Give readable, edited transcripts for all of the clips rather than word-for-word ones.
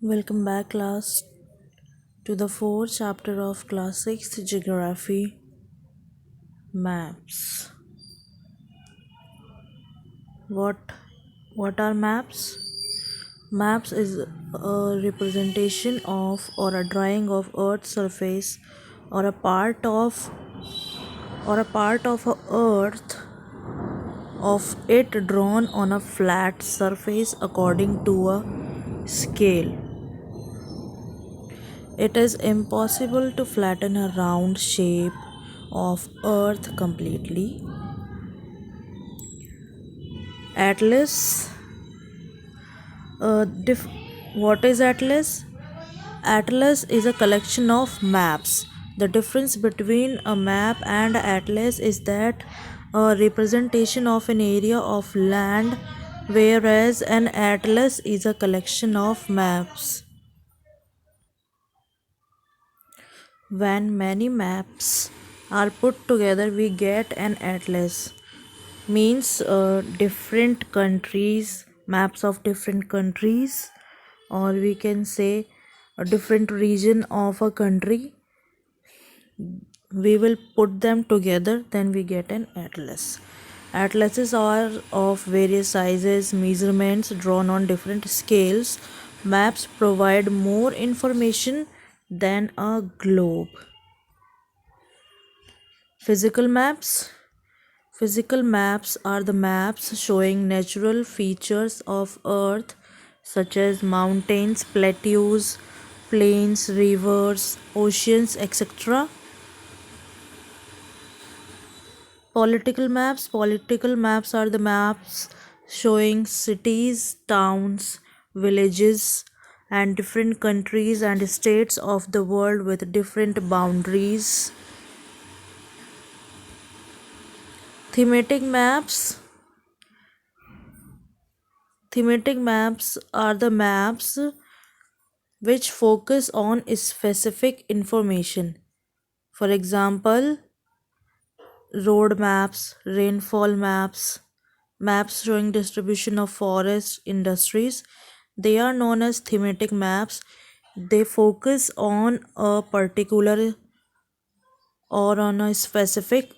Welcome back, class, to the fourth chapter of class 6 Geography Maps. What what are maps? Maps is a representation of or a drawing of Earth's surface or a part of a Earth of it drawn on a flat surface according to a scale. It is impossible to flatten a round shape of Earth completely. Atlas. Uh, dif- what is Atlas? Atlas is a collection of maps. The difference between a map and atlas is that a representation of an area of land, whereas an atlas is a collection of maps. When many maps are put together, we get an atlas. Means different countries, maps of different countries, or we can say a different region of a country. We will put them together, then we get an atlas. Atlases are of various sizes, measurements drawn on different scales. Maps provide more information than a globe. Physical maps. Physical maps are the maps showing natural features of Earth such as mountains, plateaus, plains, rivers, oceans, etc. Political maps. Political maps are the maps showing cities, towns, villages, and different countries and states of the world with different boundaries. Thematic maps. Thematic maps are the maps which focus on specific information. For example, road maps, rainfall maps, maps showing distribution of forest industries. They are known as thematic maps. They focus on a particular or on a specific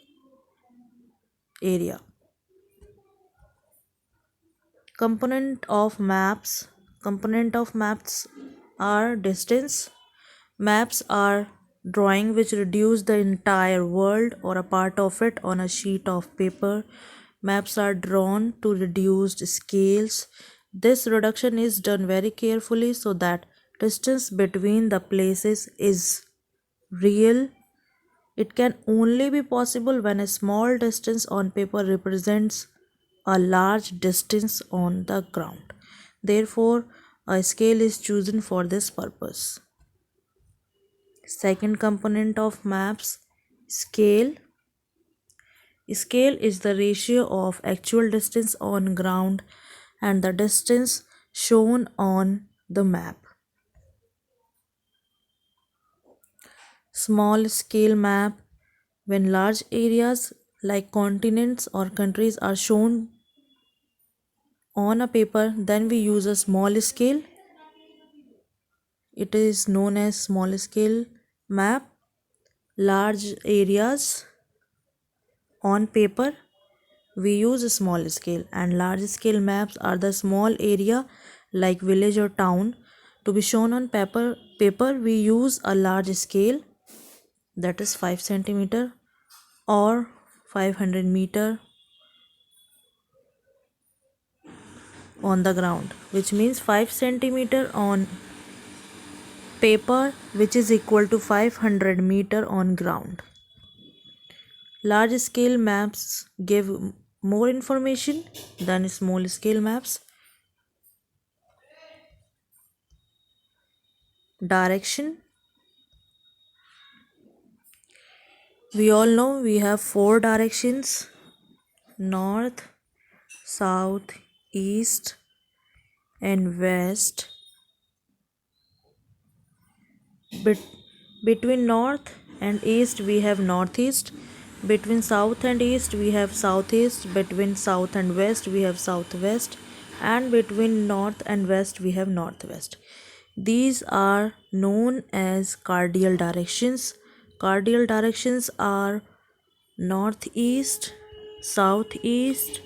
area. Component of maps. Component of maps are distance. Maps are drawing which reduce the entire world or a part of it on a sheet of paper. Maps are drawn to reduced scales. This reduction is done very carefully so that distance between the places is real. It can only be possible when a small distance on paper represents a large distance on the ground. Therefore, a scale is chosen for this purpose. Second component of maps, scale. Scale is the ratio of actual distance on ground and the distance shown on the map. Small scale map, when large areas like continents or countries are shown on a paper, then we use a small scale. It is known as small scale map. Large areas on paper, we use a small scale, and large scale maps are the small area like village or town to be shown on paper. We use a large scale, that is 5 centimeter or 500 meter on the ground, which means 5 centimeter on paper, which is equal to 500 meter on ground. Large scale maps give more information than small scale maps. Direction. We all know we have four directions: north, south, east, and west. Between north and east, we have northeast. Between south and east, we have southeast. Between south and west, we have southwest. And between north and west, we have northwest. These are known as cardinal directions. Cardinal directions are northeast, southeast,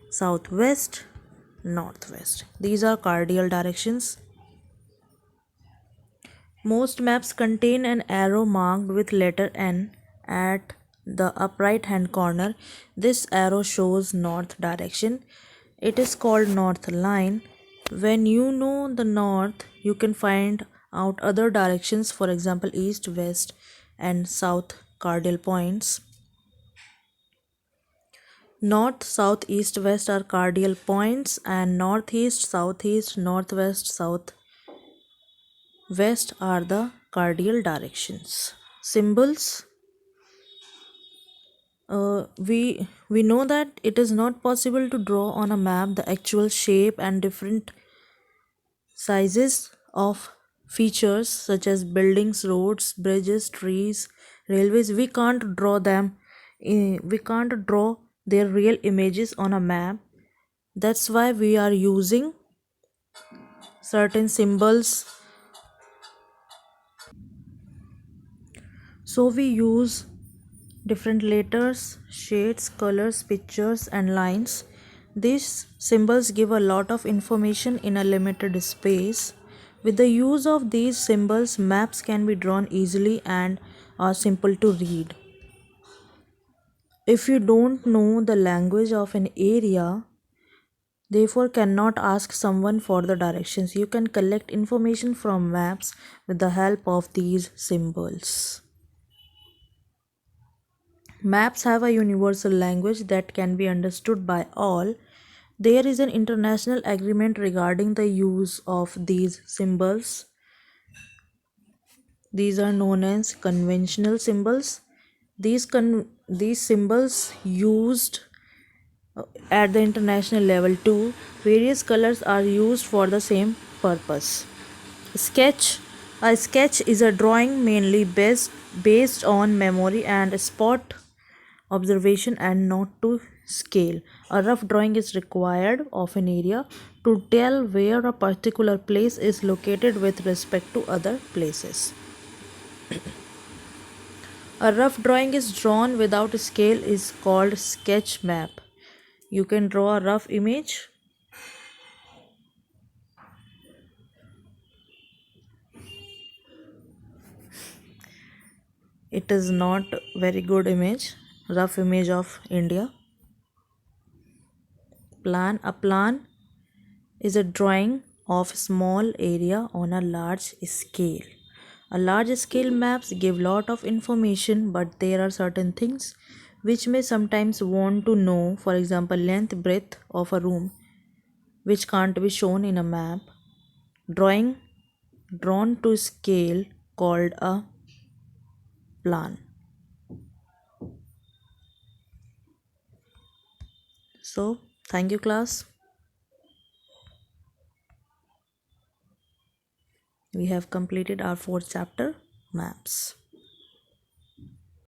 southwest, northwest. These are cardinal directions. Most maps contain an arrow marked with letter N at the up right hand corner. This arrow shows north direction. It is called north line. When you know the north, you can find out other directions, for example, east, west, and south cardinal points. North, south, east, west are cardinal points, and northeast, southeast, northwest, southwest are the cardinal directions. Symbols. We know that it is not possible to draw on a map the actual shape and different sizes of features such as buildings, roads, bridges, trees, railways. We can't draw them. We can't draw their real images on a map. That's why we are using certain symbols. So we use different letters, shades, colors, pictures, and lines. These symbols give a lot of information in a limited space. With the use of these symbols, maps can be drawn easily and are simple to read. If you don't know the language of an area, therefore cannot ask someone for the directions, you can collect information from maps with the help of these symbols. Maps have a universal language that can be understood by all. There is an international agreement regarding the use of these symbols. These are known as conventional symbols. These symbols used at the international level too. Various colors are used for the same purpose. Sketch. A sketch is a drawing mainly based on memory and spot observation and not to scale. A rough drawing is required of an area to tell where a particular place is located with respect to other places. A rough drawing is drawn without scale is called sketch map. You can draw a rough image. It is not very good image, rough image of India. Plan. A plan is a drawing of small area on a large scale. A large scale maps give lot of information, but there are certain things which may sometimes want to know, for example length, breadth of a room, which can't be shown in a map. Drawing drawn to scale called a plan. So thank you class. We have completed our fourth chapter, maps.